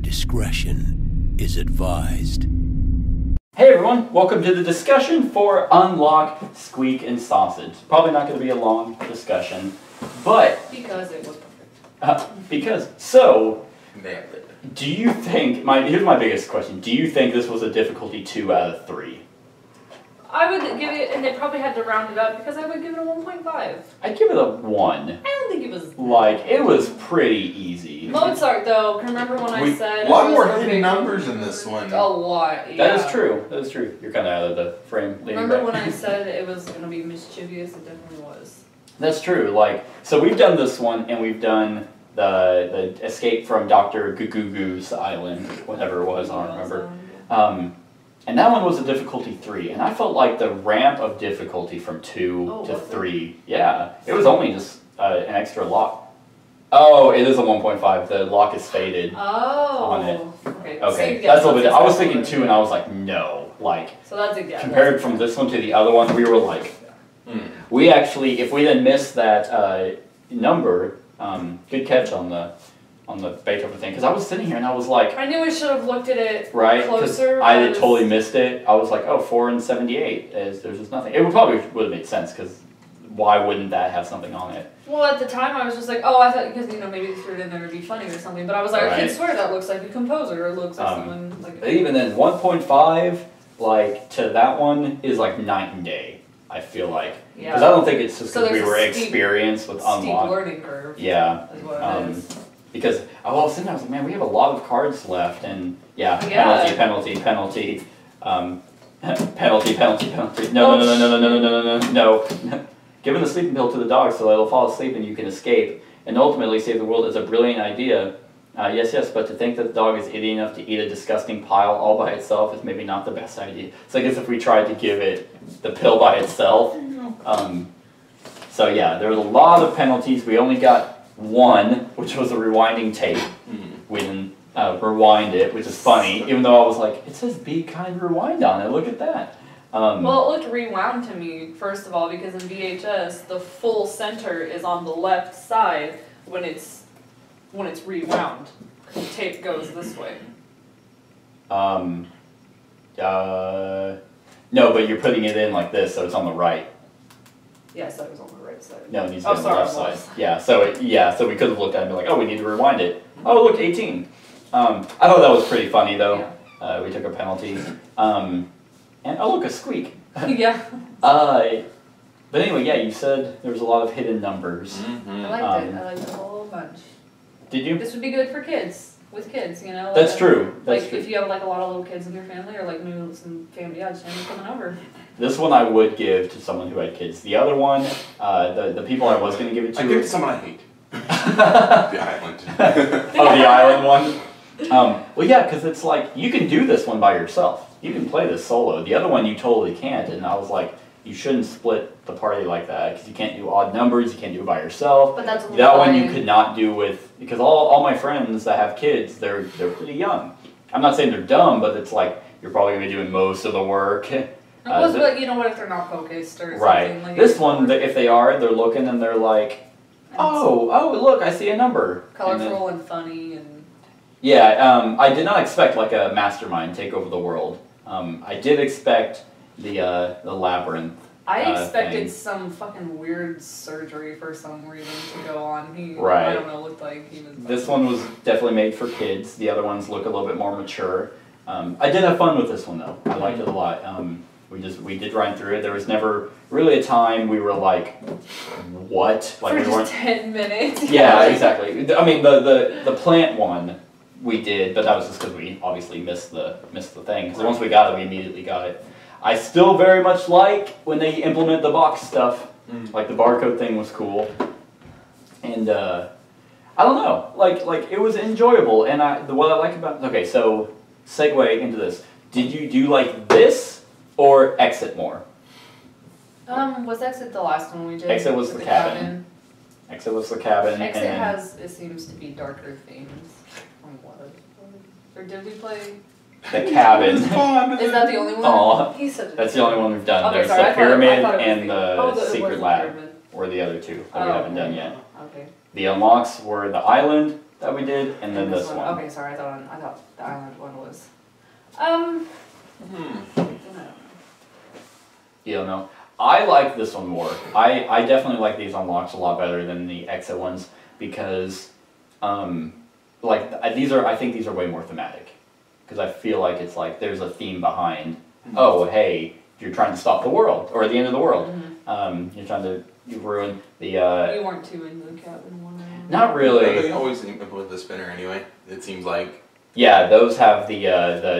Discretion is advised. Hey everyone, welcome to the discussion for Unlock, Squeak, and Sausage. Probably not going to be a long discussion, but... Because it was perfect. So, Nailed it. do you think, here's my biggest question, do you think this was a difficulty 2 out of 3? I would give it, and they probably had to round it up, because I would give it a 1.5. I'd give it a 1. I don't think it was... Like, it was pretty easy. Mozart, though, remember when I said... A lot more hidden numbers in this one. A lot, yeah. That is true, that is true. You're kind of out of the frame. Remember when I said it was going to be mischievous? It definitely was. That's true, like, so we've done this one, and we've done the escape from Dr. Gugugu's island, whatever it was, I don't remember. And that one was a difficulty 3, and I felt like the ramp of difficulty from 2 to 3, yeah, it was only just an extra lock. Oh, it is a 1.5. The lock is faded on it. Okay. Okay, So, that's a little bit. I was thinking 2, and I was like, no, like. So that's a guess. Compared from this one to the other one, we were like, we actually, if we didn't miss that number, good catch on the Beethoven thing, because I was sitting here and I was like, I knew I should have looked at it Right, closer. I had totally missed it. I was like, oh, 4 and 78. There's just nothing. It would have made sense, because why wouldn't that have something on it? Well, at the time I was just like, oh, I thought, because, maybe they threw it in there to be funny or something, but I was like, I can swear that looks like a composer, or looks like someone, like... Even then, 1.5, like, to that one is like night and day, I feel like. Yeah. Because I don't think it's just So because we were there's a experienced with Unlock. Steep learning curve. Yeah. Is what it is. Because I was sitting there, I was like, man, we have a lot of cards left, and penalty. No. Giving the sleeping pill to the dog so that it'll fall asleep and you can escape and ultimately save the world is a brilliant idea. Yes, but to think that the dog is idiot enough to eat a disgusting pile all by itself is maybe not the best idea. So I guess if we tried to give it the pill by itself. So yeah, there was a lot of penalties. We only got 1, which was a rewinding tape. We didn't rewind it, which is funny, even though I was like, it says Be Kind Rewind on it, look at that. Well, it looked rewound to me, first of all, because in VHS, the full center is on the left side when it's rewound. The tape goes this way. No, but you're putting it in like this, so it's on the right. Yes, that was on the right side. No, it needs to be on the left side. Yeah, so we could have looked at it and be like, oh, we need to rewind it. Oh, look, 18. I thought that was pretty funny, though. Yeah. We took a penalty. And oh, look, a squeak. Yeah. But anyway, yeah, you said there was a lot of hidden numbers. I liked it. I liked it a whole bunch. Did you? This would be good for kids. With kids, Like That's true. That's true. If you have like a lot of little kids in your family, or like maybe some family, just coming over. This one I would give to someone who had kids. The other one, the people I was going to give it to. I give it to someone I hate. The island. Oh, the island one? Well, yeah, because it's like, you can do this one by yourself. You can play this solo. The other one you totally can't, and I was like, you shouldn't split the party like that, because you can't do odd numbers, you can't do it by yourself. But that's that one you could not do with, because all my friends that have kids, they're pretty young. I'm not saying they're dumb, but it's like, you're probably going to be doing most of the work. But what if they're not focused or right. something? Like this one, if they are, they're looking and they're like, oh, look, I see a number. Colorful and funny and... Yeah, I did not expect like a mastermind take over the world. I did expect the labyrinth. I expected thing. some fucking weird surgery for some reason to go on. Right. I don't know, looked like he was... This one was definitely made for kids. The other ones look a little bit more mature. I did have fun with this one though. I liked it a lot. We did run through it. There was never really a time we were like, what? Like for we weren't 10 minutes. Yeah, exactly. I mean the plant one we did, but that was just because we obviously missed the thing. Because once we got it, we immediately got it. I still very much like when they implement the box stuff. Like the barcode thing was cool, and I don't know, like it was enjoyable. And what I like about so segue into this. Did you do like this or Exit more? Was Exit the last one we did? Exit was the cabin. Exit was the cabin. Exit it seems to be darker themes. Or did we play? The cabin. Is that the only one? Oh, That's the only one we've done. Okay, There's sorry, the pyramid I and the it secret was lab, pyramid. or the other two that we haven't done yet. Okay. The unlocks were the island, that we did, and then this one. Okay, sorry, I thought the island one was. You don't know. I like this one more. I definitely like these unlocks a lot better than the exit ones because, I think these are way more thematic. Because I feel like it's like there's a theme behind. Oh, hey, you're trying to stop the world or the end of the world. You're trying to ruin the. You weren't too into the cabin one. Not really. They always implement the spinner anyway. It seems like. Yeah, those have the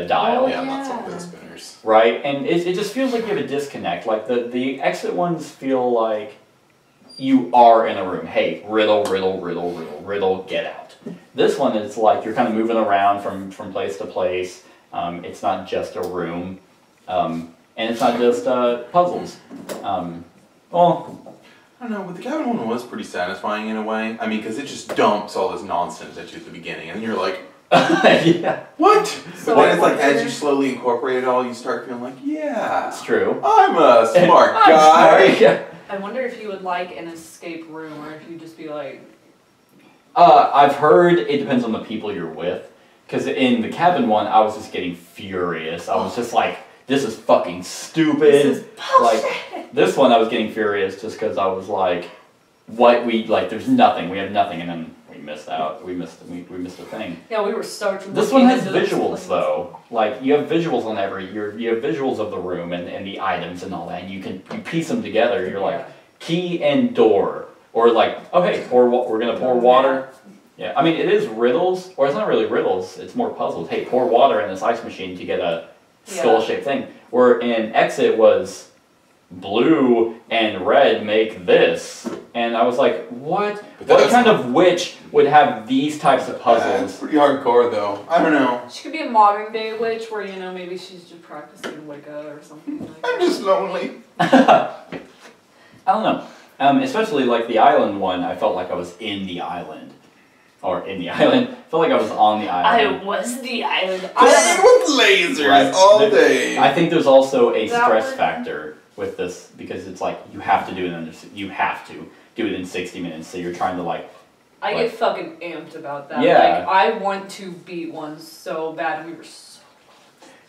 dial. Oh, Yeah, I'm not yeah. so for the spinners. Right, and it just feels like you have a disconnect. Like the exit ones feel like you are in a room. Hey, riddle, riddle, riddle, riddle, riddle, get out. This one is like you're kind of moving around from place to place. It's not just a room, and it's not just puzzles. Well, I don't know, but the cabin one was pretty satisfying in a way. I mean, because it just dumps all this nonsense at you at the beginning, and you're like, yeah, what? So but then it's I like as wonder- you slowly incorporate it all, you start feeling like, yeah, it's true. I'm a smart I'm guy. sorry. Yeah. I wonder if you would like an escape room, or if you'd just be like. I've heard it depends on the people you're with. Because in the cabin one, I was just getting furious. I was just like, this is fucking stupid. This is bullshit. Like, this one I was getting furious just because I was like, there's nothing. We have nothing. And then we missed out. We missed a thing. Yeah, we were stoked. This one has looking into those visuals places. though. Like, you have visuals on you have visuals of the room and the items and all that. And you piece them together. You're like, key and door. Or like, okay, we're going to pour water. Yeah, I mean, it is riddles, or it's not really riddles, it's more puzzles. Hey, pour water in this ice machine to get a skull-shaped thing. Where in Exit was blue and red make this. And I was like, what? What kind of witch would have these types of It's puzzles? pretty hardcore though. I don't know. She could be a modern day witch where, maybe she's just practicing Wicca or something like that. I'm just lonely. I don't know. Especially like the island one, I felt like I was in the island. Or in the island. I felt like I was on the island. I was the island. Playing with lasers Right. all day. I think there's also a That stress one- factor with this because it's like you have to do it in 60 minutes. So you're trying to I get fucking amped about that. Yeah. Like, I want to beat one so bad, and we were so.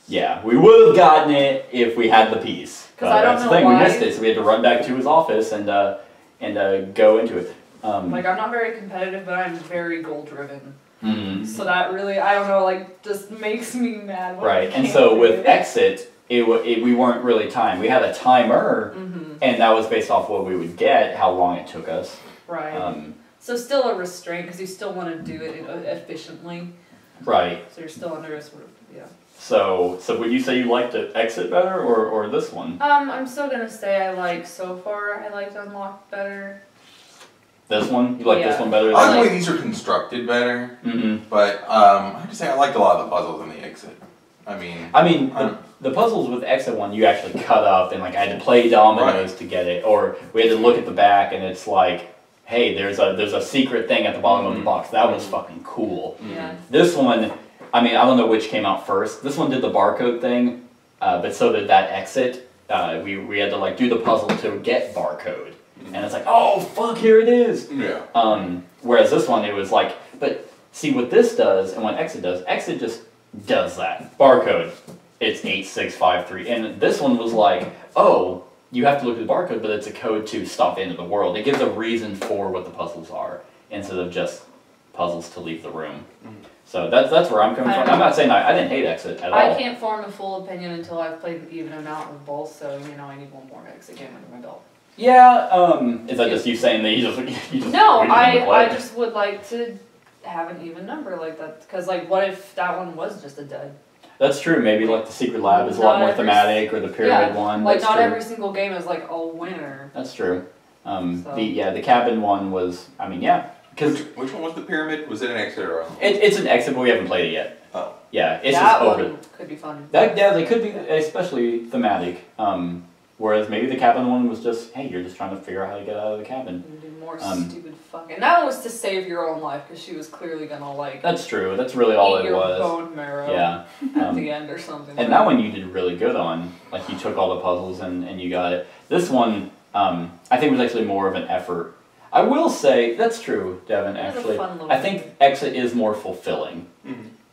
yeah, we would have gotten it if we had the piece. 'Cause I don't that's the know thing, why- we missed it, so we had to run back to his office and go into it. I'm not very competitive, but I'm very goal driven. Mhm. So that really, I don't know, just makes me mad. When Right, I and can't so do with it. Exit, we weren't really timed. We had a timer, Mhm. and that was based off what we would get, how long it took us. Right. Um, So still a restraint, because you still want to do it efficiently. right. So you're still under a sort of, yeah. So would you say you liked the Exit better or this one? I'm still gonna say I liked Unlocked better. This one? You like this Yeah. one better I like than the way these are constructed better, Mm-hmm. but I have to say I liked a lot of the puzzles in the exit. I mean, The puzzles with Exit one, you actually cut up and I had to play dominoes to get it, or we had to look at the back and it's like, hey, there's a secret thing at the bottom of the box. That was fucking cool. Yeah. This one, I don't know which came out first. This one did the barcode thing, but so did that Exit. We had to do the puzzle to get barcode. And it's like, oh fuck, here it is. yeah. Whereas this one, it was like, but see what this does and what Exit just does that. Barcode, it's 8653. And this one was like, oh, you have to look at the barcode, but it's a code to stop the end of the world. It gives a reason for what the puzzles are, instead of just puzzles to leave the room. So that's where I'm coming from. I'm not saying I didn't hate Exit at all. I can't form a full opinion until I've played an even amount of both, so I need one more Exit game under my belt. Yeah, is that just you saying that you just No, we just wanna play? I just would like to have an even number like that, because what if that one was just a dud? That's true. Maybe the Secret Lab is a lot Not more every- thematic, or the Pyramid one. That's not true. every single game is a winner. That's true. So. The Cabin one was, because Which one was the pyramid? Was it an exit or a? it's an Exit, but we haven't played it yet. Oh. Yeah, it's that just one over. could be fun. They could be especially thematic. Whereas maybe the Cabin one was just, hey, you're just trying to figure out how to get out of the cabin. And do more Um, stupid fucking. That one was to save your own life, because she was clearly gonna That's true. That's really all eat it your was. bone marrow Yeah. at the end or something. And that one you did really good on. You took all the puzzles and you got it. This one, I think was actually more of an effort. I will say that's true, Devin. It was a Actually, fun little I think Exit is more fulfilling.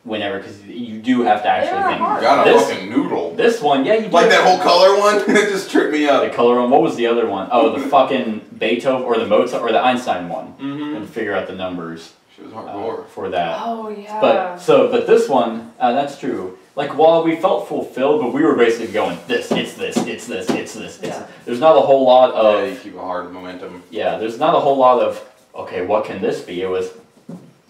Whenever, because you do have to actually They're think. hard. Got a This- fucking noodle. This one, yeah, you do. Like that whole color one, it just tripped me The up. color one. What was the other one? Oh, the fucking Beethoven or the Mozart or the Einstein one. Mm-hmm. And figure out the numbers She was hardcore. for that. Oh yeah. But this one, that's true. Like while we felt fulfilled, but we were basically going it's this. Yeah. There's not a whole lot Yeah, of you keep a hard momentum. there's not a whole lot of okay, what can this be? It was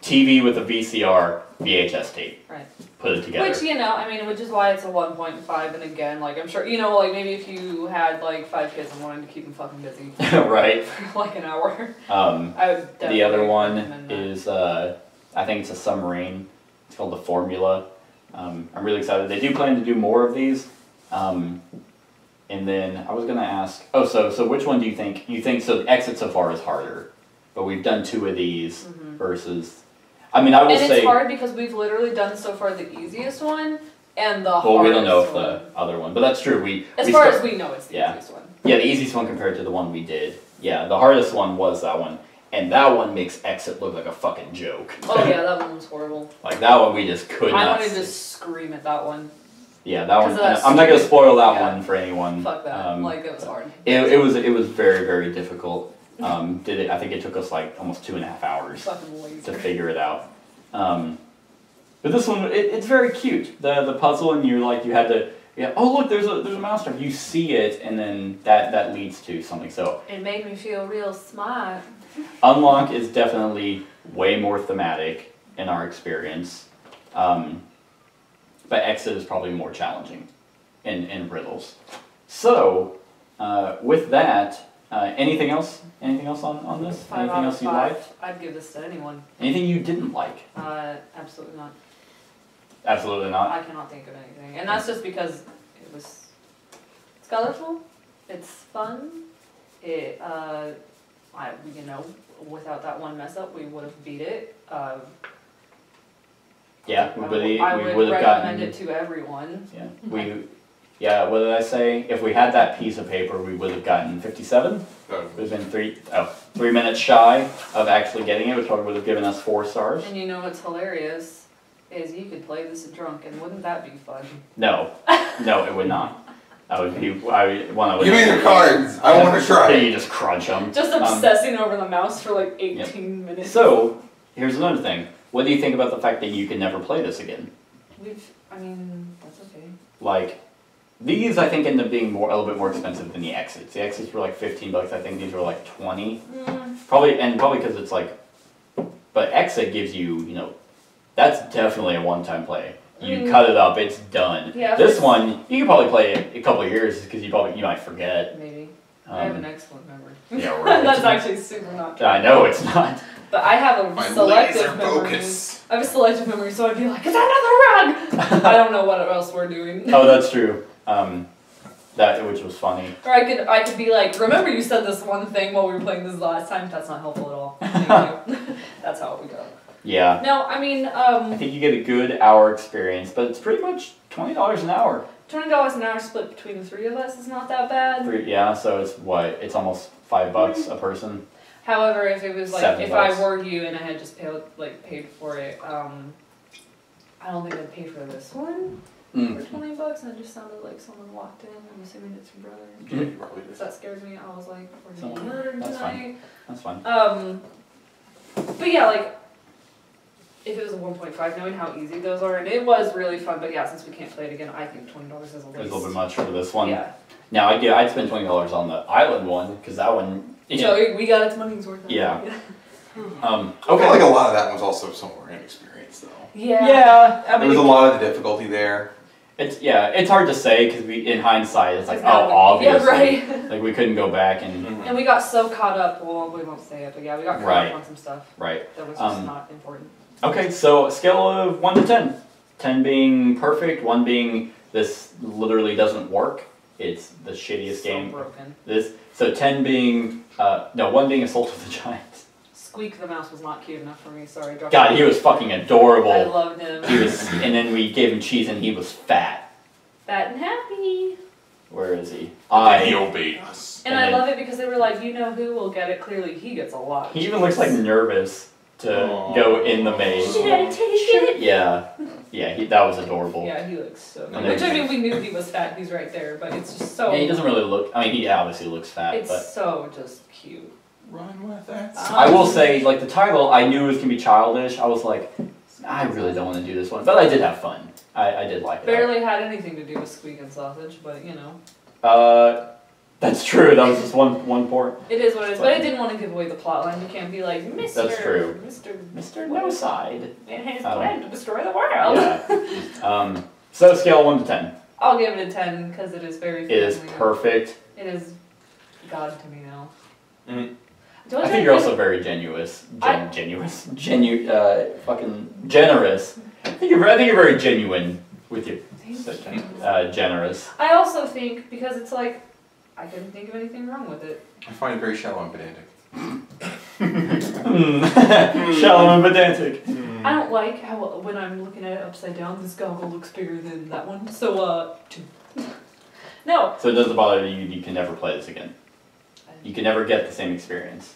TV with a VCR VHS tape. Right. Put it together. Which, I mean, which is why it's a 1.5, and again, like, I'm sure, like, maybe if you had, like, 5 kids and wanted to keep them fucking busy right. for, like, an hour, I would definitely the other one recommend that. is I think it's a submarine. It's called the Formula. I'm really excited. They do plan to do more of these. And then I was gonna ask. Oh, so which one do you think? You think so? Exit so far is harder, but we've done 2 of these versus. I mean, I will And say. it's hard because we've literally done so far the easiest one and the hardest Well, we don't know if one. the other one, but that's true. As far as we know, it's the easiest one. Yeah, the easiest one compared to the one we did. Yeah, the hardest one was that one, and that one makes Exit look like a fucking joke. Oh yeah, that one was horrible. Like that one, we just could I not. wanted to scream at that one. Yeah, that one. 'Cause of that I'm not gonna stupid- spoil that yeah. one for anyone. Fuck that. Like, it was hard. It was very very difficult. I think it took us like almost 2.5 hours Fucking lazy. to figure it out. But this one, it's very cute. The puzzle, and you had to. Yeah. Oh look, there's a mouse trap. You see it, and then that leads to something. So It made me feel real smart. Unlock is definitely way more thematic in our experience, but Exit is probably more challenging in riddles. So with that, anything else? Anything else on this? 5 Anything out else of you 5. liked? I'd give this to anyone. Anything you didn't like? Absolutely not. Absolutely not. I cannot think of anything, and that's just because it's colorful, it's fun. Without that one mess up, we would have beat it. Yeah, I we would would have recommend gotten. it to everyone. Yeah, what did I say? If we had that piece of paper, we would have gotten 57. We've been 3 minutes shy of actually getting it, which probably would have given us 4 stars. And you know what's hilarious is you could play this drunk, and wouldn't that be fun? No, it would not. I would be. I want to. Give me the cards. I want to try. You just crunch them. Just obsessing over the mouse for like 18 minutes. So here's another thing. What do you think about the fact that you can never play this again? That's okay. Like, these I think end up being a little bit more expensive than the Exits. The Exits were like $15. I think these were like 20. Probably because it's like, but Exit gives you, that's definitely a one-time play. You cut it up, it's done. Yeah, this one, you can probably play it a couple of years because you might forget. Maybe. I have an excellent memory. Yeah, right. That's actually super not true. I know it's not. But I have a My selective laser memory. focus. I have a selective memory, so I'd be like, is that another rug? I don't know what else we're doing. Oh, that's true. Which was funny. Or I could be like, remember you said this one thing while we were playing this last time? That's not helpful at all. Thank you. That's how it would go. Yeah. No, I mean, I think you get a good hour experience, but it's pretty much $20 an hour. $20 an hour split between the 3 of us is not that bad. So it's what? It's almost $5 a person. However, if it was like, $7. if I were you and I had just paid for it, I don't think I'd pay for this one for $20. And it just sounded like someone walked in. I'm assuming it's your brother. So that scared me. I was like, we're getting murdered That's tonight. That's fine. But yeah, like, if it was a 1.5, knowing how easy those are, and it was really fun, but yeah, since we can't play it again, I think $20 is a It was a little bit much for this one. Yeah. Now, I'd spend $20 on the island one, because that one... So we got its money's worth. Yeah. I feel like a lot of that was also somewhere inexperienced, though. Yeah. Yeah. I There mean, was a lot of the difficulty there. It's hard to say, because in hindsight, it's like, It's not- obviously. Yeah, right. Like, we couldn't go back and... And we got so caught up, well, we won't say it, but yeah, we got caught up on some stuff Right. that was just not important. Okay, so scale of 1 to 10. 10 being perfect, 1 being this literally doesn't work. It's the shittiest game. Broken. So 10 being, 1 being Assault of the Giants. Squeak the mouse was not cute enough for me, sorry. God, he was fucking adorable. I loved him. And then we gave him cheese and he was fat. Fat and happy. Where is he? He obeyed us. And I love it because they were like, you know who will get it. Clearly, he gets a lot. He even looks like nervous to go in the maze. Should I take it? Yeah. Yeah, that was adorable. Yeah, he looks so And good. Which, I mean, we knew he was fat. He's right there. But it's just so... Yeah, he doesn't really look... I mean, he obviously looks fat, it's but... so just cute. Run with it. I will say, like, the title, I knew it was going to be childish. I was like, I really don't want to do this one. But I did have fun. I did like it. Barely had anything to do with Squeak and Sausage, but, you know. That's true. That was just one part. It is what it is. But I didn't want to give away the plot line. You can't be like, Mr. That's true. Mr. No side. And his plan to destroy the world. Yeah. So, scale 1 to 10. I'll give it a 10 because it is very It is perfect. It is God to me now. Mm. I think you're also very generous. Fucking generous. I think you're very genuine with your generous. I also think, because it's like, I couldn't think of anything wrong with it. I find it very shallow and pedantic. Shallow and pedantic. I don't like how, when I'm looking at it upside down, this goggle looks bigger than that one. So, 2. No. So it doesn't bother you, you can never play this again. You can never get the same experience.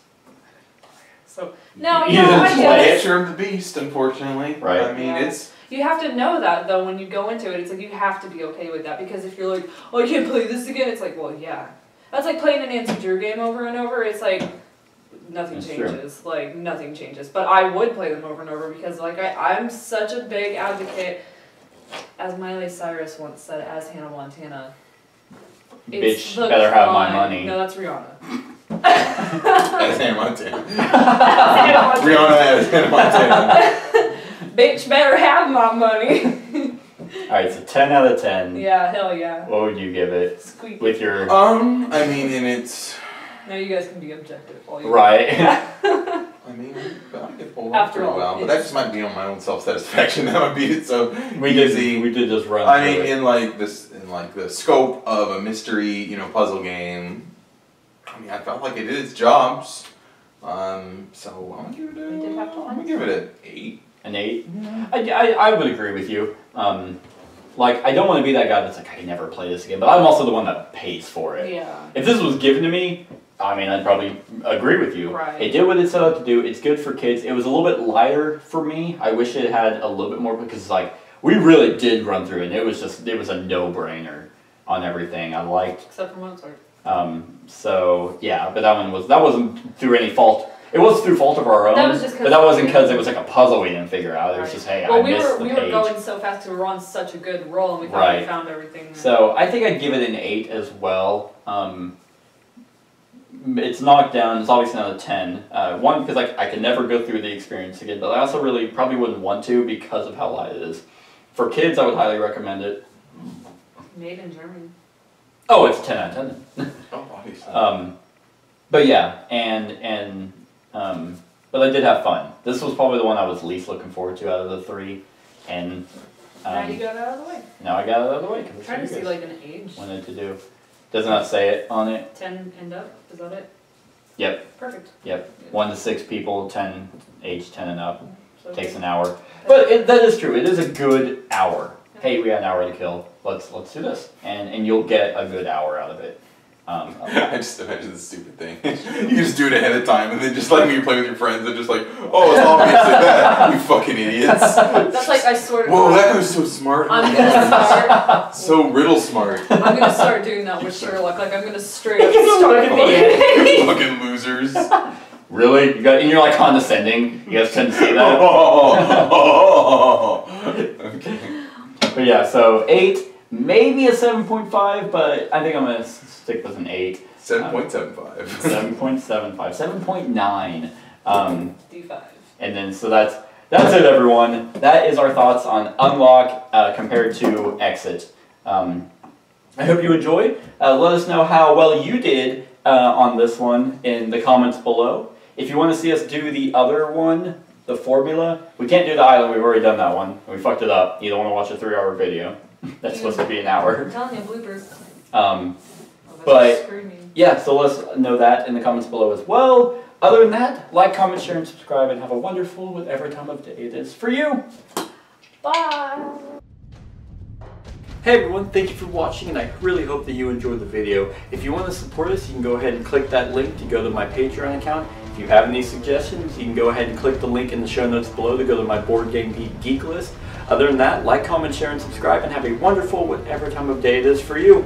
So, no, you know, I guess. Nature of the beast, unfortunately. Right. I mean, it's... You have to know that, though, when you go into it. It's like, you have to be okay with that, because if you're like, oh, I can't play this again, it's like, well, yeah. That's like playing a Nancy Drew game over and over. It's like, nothing changes. True. Like, nothing changes. But I would play them over and over, because, like, I'm such a big advocate, as Miley Cyrus once said, as Hannah Montana. Bitch better have my money. No, that's Rihanna. That's Hannah Montana. Rihanna as Hannah Montana. Bitch better have my money. Alright, so 10 out of 10. Yeah, hell yeah. What would you give it? Squeak. With your... I mean, and it's... Now you guys can be objective. All you right. I mean, I could pull off pretty well, but that just might be on my own self-satisfaction. That would be it so easy. We did just run I mean, in the scope of a mystery, you know, puzzle game, I mean, I felt like it did its jobs. So I'm gonna give it an 8. An 8? I would agree with you. Like, I don't want to be that guy that's like, I can never play this again, but I'm also the one that pays for it. Yeah. If this was given to me, I mean, I'd probably agree with you. Right. It did what it set out to do. It's good for kids. It was a little bit lighter for me. I wish it had a little bit more, because, like, we really did run through it, and it was a no-brainer on everything. I liked. Except for Mozart. So, yeah, but that wasn't through any fault. It was through fault of our own, but that wasn't because it was like a puzzle we didn't figure out. It was just, hey, I missed the page. We were going so fast because we were on such a good roll, and we thought we found everything. So I think I'd give it an 8 as well. It's knocked down. It's obviously not a 10. One, because I could never go through the experience again, but I also really probably wouldn't want to because of how light it is. For kids, I would highly recommend it. Made in Germany. Oh, it's 10 out of 10. Oh, obviously. But yeah, but I did have fun. This was probably the one I was least looking forward to out of the 3, and now you got it out of the way. Now I got it out of the way. I'm trying to see like an age. Wanted to do. Does not say it on it. 10 and up. Is that it? Yep. Perfect. Yep. 1 to 6 people. 10 age 10 and up. So takes an hour. But that is true. It is a good hour. Hey, we got an hour to kill. Let's do this, and you'll get a good hour out of it. I just imagine this stupid thing. You can just do it ahead of time, and then just like when you play with your friends, they're just like, oh, it's obvious like that. You fucking idiots. That's like I sort of. Whoa, that guy's so smart. I'm gonna start. So riddle smart. I'm gonna start doing that with Sherlock. Like I'm gonna straight up start at the end. Fucking losers. Really? And you're like condescending. You guys couldn't see that. Okay. But yeah, so 8, maybe a 7.5, but I think I'm gonna stick with an 8. 7.75. 7.75. 7.9. D5. And then so that's it, everyone. That is our thoughts on Unlock compared to Exit. I hope you enjoyed. Let us know how well you did on this one in the comments below. If you want to see us do the other one, the formula, we can't do the island. We've already done that one. We fucked it up. You don't want to watch a 3-hour video. That's supposed to be an hour. I'm telling you, bloopers. But yeah, so let us know that in the comments below as well. Other than that, like, comment, share, and subscribe, and have a wonderful whatever time of day it is for you. Bye. Hey everyone, thank you for watching, and I really hope that you enjoyed the video. If you want to support us, you can go ahead and click that link to go to my Patreon account. If you have any suggestions, you can go ahead and click the link in the show notes below to go to my Board Game Geek list. Other than that, like, comment, share, and subscribe, and have a wonderful whatever time of day it is for you.